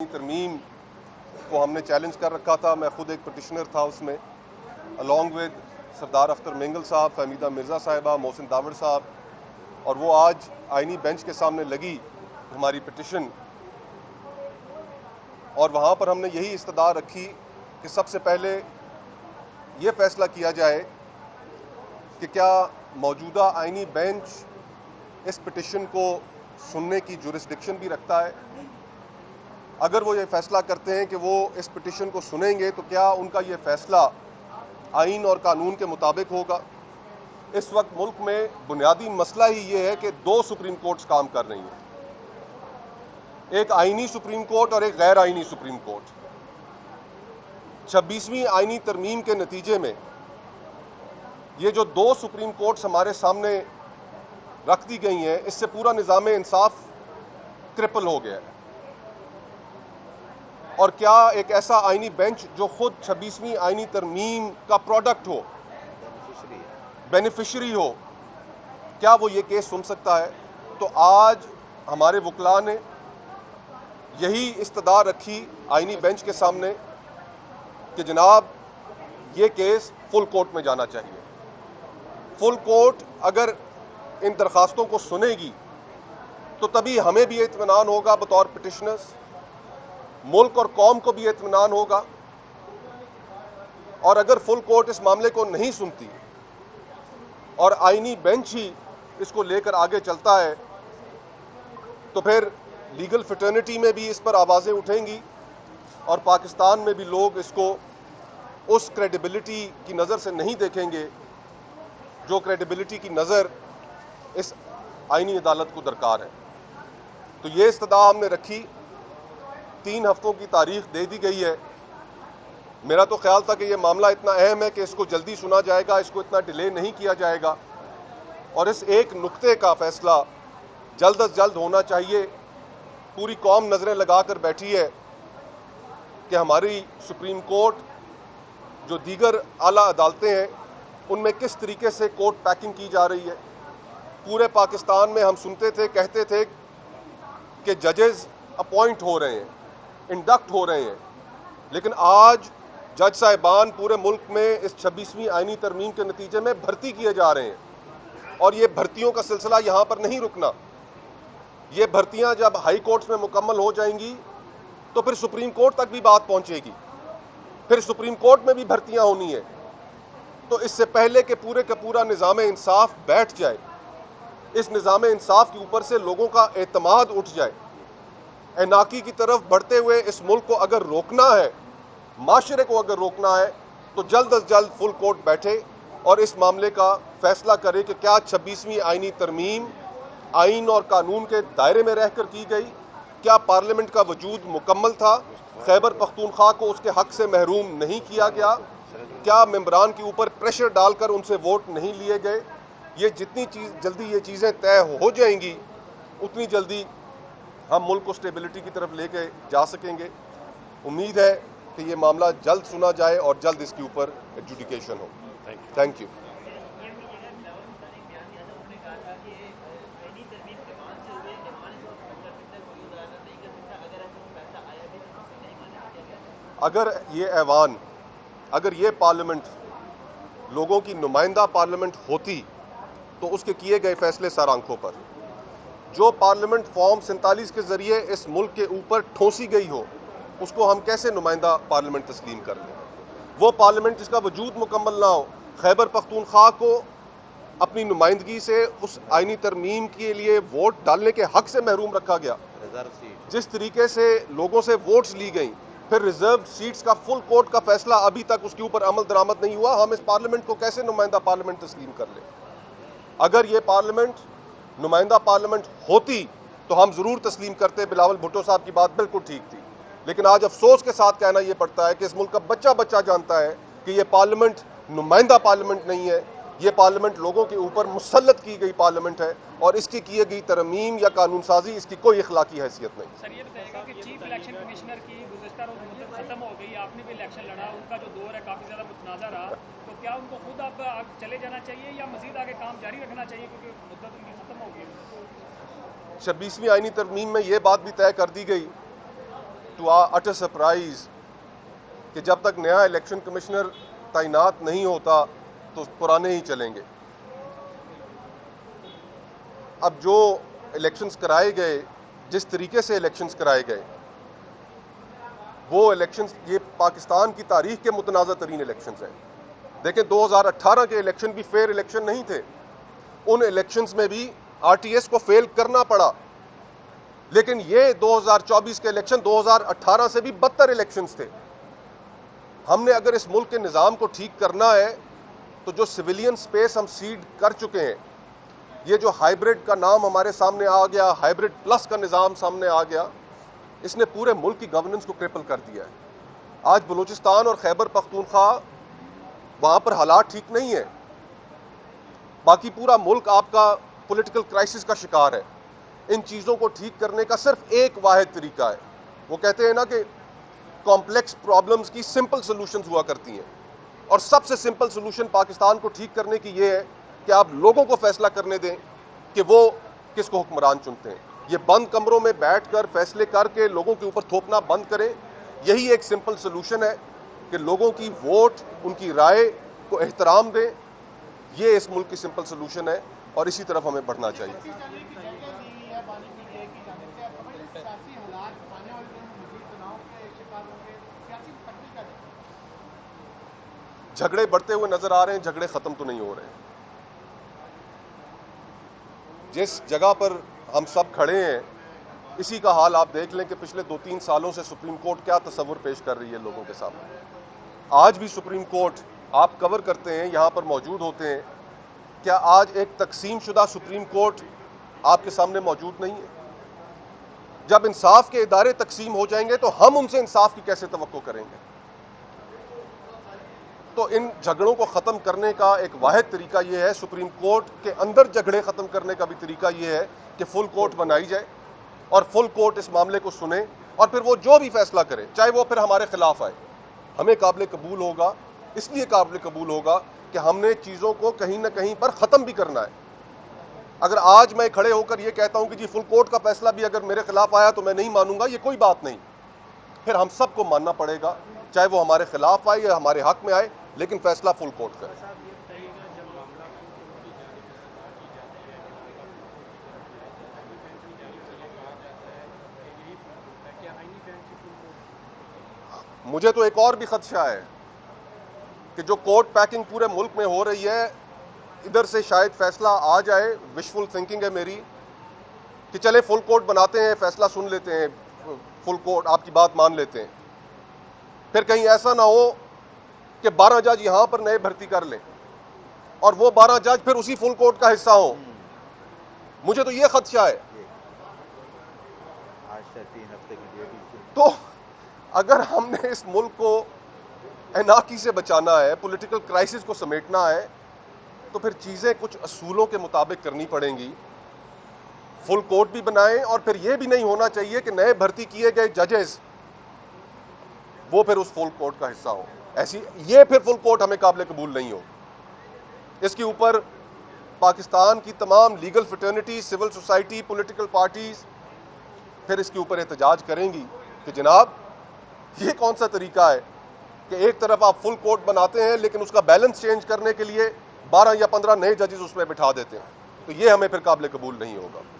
तरमीम को हमने चैलेंज कर रखा था। मैं खुद एक पटिशनर था उसमें, अलॉन्ग विद सरदार अख्तर मेंगल साहब, फहमीदा मिर्ज़ा साहिबा, मोहसिन दावड़ साहब, और वो आज आइनी बेंच के सामने लगी हमारी पिटिशन, और वहाँ पर हमने यही इस्तदा रखी कि सबसे पहले ये फैसला किया जाए कि क्या मौजूदा आइनी बेंच इस पिटिशन को सुनने की जुरिस्डिक्शन भी रखता है। अगर वो ये फैसला करते हैं कि वो इस पिटिशन को सुनेंगे तो क्या उनका ये फैसला आइन और कानून के मुताबिक होगा। इस वक्त मुल्क में बुनियादी मसला ही ये है कि दो सुप्रीम कोर्ट्स काम कर रही हैं, एक आइनी सुप्रीम कोर्ट और एक गैर आइनी सुप्रीम कोर्ट। 26वीं आइनी तरमीम के नतीजे में ये जो दो सुप्रीम कोर्ट्स हमारे सामने रख दी गई हैं, इससे पूरा निज़ाम इंसाफ क्रिपल हो गया है। और क्या एक ऐसा आइनी बेंच जो खुद 26वीं आइनी तरमीम का प्रोडक्ट हो, बेनिफिशरी हो, क्या वो ये केस सुन सकता है। तो आज हमारे वकला ने यही इस्तदा रखी आइनी बेंच के सामने कि जनाब ये केस फुल कोर्ट में जाना चाहिए। फुल कोर्ट अगर इन दरखास्तों को सुनेगी तो तभी हमें भी इत्मीनान होगा बतौर पिटिशनर्स, मुल्क और कौम को भी इत्मीनान होगा। और अगर फुल कोर्ट इस मामले को नहीं सुनती और आइनी बेंच ही इसको लेकर आगे चलता है तो फिर लीगल फ्रेटर्निटी में भी इस पर आवाज़ें उठेंगी और पाकिस्तान में भी लोग इसको उस क्रेडिबिलिटी की नज़र से नहीं देखेंगे जो क्रेडिबिलिटी की नज़र इस आइनी अदालत को दरकार है। तो ये इस्तदा हमने रखी, 3 हफ्तों की तारीख दे दी गई है। मेरा तो ख्याल था कि ये मामला इतना अहम है कि इसको जल्दी सुना जाएगा, इसको इतना डिले नहीं किया जाएगा और इस एक नुक्ते का फैसला जल्द अज जल्द होना चाहिए। पूरी कौम नज़रें लगा कर बैठी है कि हमारी सुप्रीम कोर्ट जो दीगर आला अदालतें हैं उनमें किस तरीके से कोर्ट पैकिंग की जा रही है। पूरे पाकिस्तान में हम सुनते थे, कहते थे कि जजेस अपॉइंट हो रहे हैं, इंडक्ट हो रहे हैं, लेकिन आज जज साहिबान पूरे मुल्क में इस 26वीं आइनी तरमीम के नतीजे में भर्ती किए जा रहे हैं। और ये भर्तियों का सिलसिला यहाँ पर नहीं रुकना। ये भर्तियाँ जब हाई कोर्ट्स में मुकम्मल हो जाएंगी तो फिर सुप्रीम कोर्ट तक भी बात पहुँचेगी, फिर सुप्रीम कोर्ट में भी भर्तियाँ होनी है। तो इससे पहले कि पूरा निज़ाम इंसाफ बैठ जाए, इस निज़ाम इंसाफ के ऊपर से लोगों का एतमाद उठ जाए, एनाकी की तरफ बढ़ते हुए इस मुल्क को अगर रोकना है, माशरे को अगर रोकना है, तो जल्द अज जल्द फुल कोर्ट बैठे और इस मामले का फैसला करे कि क्या 26वीं आइनी तरमीम आइन और कानून के दायरे में रहकर की गई, क्या पार्लियामेंट का वजूद मुकम्मल था, खैबर पख्तूनख्वा को उसके हक से महरूम नहीं किया गया, क्या मेंबरान के ऊपर प्रेशर डालकर उनसे वोट नहीं लिए गए। ये जितनी जल्दी ये चीज़ें तय हो जाएंगी उतनी जल्दी हम मुल्क को स्टेबिलिटी की तरफ लेके जा सकेंगे। उम्मीद है कि ये मामला जल्द सुना जाए और जल्द इसके ऊपर एडजुडिकेशन हो। Thank you. अगर ये ऐवान, अगर ये पार्लियामेंट लोगों की नुमाइंदा पार्लियामेंट होती तो उसके किए गए फैसले सर आंखों पर, जो पार्लियामेंट फॉर्म 47 के ज़रिए इस मुल्क के ऊपर ठोंसी गई हो, उसको हम कैसे नुमाइंदा पार्लियामेंट तस्लीम कर लें। वो पार्लियामेंट जिसका वजूद मुकम्मल ना हो, खैबर पख्तूनख्वा को अपनी नुमाइंदगी से उस आइनी तरमीम के लिए वोट डालने के हक से महरूम रखा गया, जिस तरीके से लोगों से वोट्स ली गई, फिर रिजर्व सीट्स का फुल कोर्ट का फैसला अभी तक उसके ऊपर अमल दरामद नहीं हुआ, हम इस पार्लियामेंट को कैसे नुमाइंदा पार्लियामेंट तस्लीम कर लें। अगर ये पार्लियामेंट नुमाइंदा पार्लियामेंट होती तो हम ज़रूर तस्लीम करते। बिलावल भुट्टो साहब की बात बिल्कुल ठीक थी, लेकिन आज अफसोस के साथ कहना यह पड़ता है कि इस मुल्क का बच्चा बच्चा जानता है कि यह पार्लियामेंट नुमाइंदा पार्लियामेंट नहीं है, ये पार्लियामेंट लोगों के ऊपर मुसल्लत की गई पार्लियामेंट है और इसकी किए गई तरमीम या कानून साजी इसकी कोई इखलाकी हैसियत नहीं। सर ये बताइएगा कि चीफ इलेक्शन कमिश्नर की गुज़श्ता रोज़ मुद्दत खत्म हो गई, आपने भी इलेक्शन लड़ा, उनका जो दौर है काफ़ी ज़्यादा मुतनाज़ा रहा, तो क्या उनको खुद अब चले जाना चाहिए या मजीद आगे काम जारी रखना चाहिए क्योंकि मुद्दत उनकी खत्म हो गई। 26वीं आइनी तरमीम में ये बात भी तय कर दी गई टू आवर अटर सरप्राइज कि जब तक नया इलेक्शन कमिश्नर तैनात नहीं होता तो पुराने ही चलेंगे। अब जो इलेक्शंस कराए गए, जिस तरीके से इलेक्शंस कराए गए, वो इलेक्शंस ये पाकिस्तान की तारीख के मुतनाज़ा तरीन इलेक्शंस हैं। देखें 2018 के इलेक्शन भी फेयर इलेक्शन नहीं थे, उन इलेक्शंस में भी आरटीएस को फेल करना पड़ा। लेकिन ये 2024 के इलेक्शन 2018 से भी बदतर इलेक्शंस थे। हमने अगर इस मुल्क के निज़ाम को ठीक करना है तो जो सिविलियन स्पेस हम सीड कर चुके हैं, ये जो हाइब्रिड का नाम हमारे सामने आ गया, हाइब्रिड प्लस का निज़ाम सामने आ गया, इसने पूरे मुल्क की गवर्नेंस को क्रिपल कर दिया है। आज बलूचिस्तान और खैबर पख्तूनख्वा वहां पर हालात ठीक नहीं है, बाकी पूरा मुल्क आपका पॉलिटिकल क्राइसिस का शिकार है। इन चीज़ों को ठीक करने का सिर्फ एक वाहिद तरीका है। वो कहते हैं ना कि कॉम्प्लेक्स प्रॉब्लम्स की सिंपल सॉल्यूशंस हुआ करती हैं, और सबसे सिंपल सॉल्यूशन पाकिस्तान को ठीक करने की ये है कि आप लोगों को फैसला करने दें कि वो किसको हुक्मरान चुनते हैं। ये बंद कमरों में बैठकर फैसले करके लोगों के ऊपर थोपना बंद करें। यही एक सिंपल सॉल्यूशन है कि लोगों की वोट, उनकी राय को एहतराम दें। ये इस मुल्क की सिंपल सॉल्यूशन है और इसी तरफ हमें बढ़ना चाहिए। झगड़े बढ़ते हुए नजर आ रहे हैं, झगड़े खत्म तो नहीं हो रहे हैं। जिस जगह पर हम सब खड़े हैं, इसी का हाल आप देख लें कि पिछले 2-3 सालों से सुप्रीम कोर्ट क्या तस्वुर पेश कर रही है लोगों के सामने। आज भी सुप्रीम कोर्ट आप कवर करते हैं, यहाँ पर मौजूद होते हैं। क्या आज एक तकसीम शुदा सुप्रीम कोर्ट आपके सामने मौजूद नहीं है? जब इंसाफ के इदारे तकसीम हो जाएंगे तो हम उनसे इंसाफ की कैसे तवक्को करेंगे? तो इन झगड़ों को ख़त्म करने का एक वाहिद तरीका यह है, सुप्रीम कोर्ट के अंदर झगड़े ख़त्म करने का भी तरीका यह है कि फुल कोर्ट बनाई जाए और फुल कोर्ट इस मामले को सुने और फिर वो जो भी फैसला करे, चाहे वो फिर हमारे खिलाफ आए, हमें काबिल कबूल होगा। इसलिए काबिल कबूल होगा कि हमने चीज़ों को कहीं ना कहीं पर ख़त्म भी करना है। अगर आज मैं खड़े होकर ये कहता हूँ कि जी फुल कोर्ट का फैसला भी अगर मेरे खिलाफ आया तो मैं नहीं मानूंगा, ये कोई बात नहीं। फिर हम सबको मानना पड़ेगा, चाहे वो हमारे खिलाफ आए या हमारे हक में आए, लेकिन फैसला फुल कोर्ट करे। मुझे तो एक और भी खदशा है कि जो कोर्ट पैकिंग पूरे मुल्क में हो रही है, इधर से शायद फैसला आ जाए। विशफुल थिंकिंग है मेरी कि चले फुल कोर्ट बनाते हैं, फैसला सुन लेते हैं, फुल कोर्ट आपकी बात मान लेते हैं, फिर कहीं ऐसा ना हो कि 12 जज यहां पर नए भर्ती कर लें और वो 12 जज फिर उसी फुल कोर्ट का हिस्सा हो। मुझे तो ये खदशा है। तो अगर हमने इस मुल्क को एनार्की से बचाना है, पॉलिटिकल क्राइसिस को समेटना है, तो फिर चीजें कुछ असूलों के मुताबिक करनी पड़ेंगी। फुल कोर्ट भी बनाएं और फिर यह भी नहीं होना चाहिए कि नए भर्ती किए गए जजेस वो फिर उस फुल कोर्ट का हिस्सा हो। ऐसी ये फिर फुल कोर्ट हमें काबिल कबूल नहीं हो। इसके ऊपर पाकिस्तान की तमाम legal fraternity, civil society, political parties फिर इसके ऊपर एहतजाज करेंगी कि जनाब ये कौन सा तरीका है कि एक तरफ आप फुल कोर्ट बनाते हैं लेकिन उसका बैलेंस चेंज करने के लिए 12 या 15 नए जजेस उसमें बिठा देते हैं। तो ये हमें फिर काबिल कबूल नहीं होगा।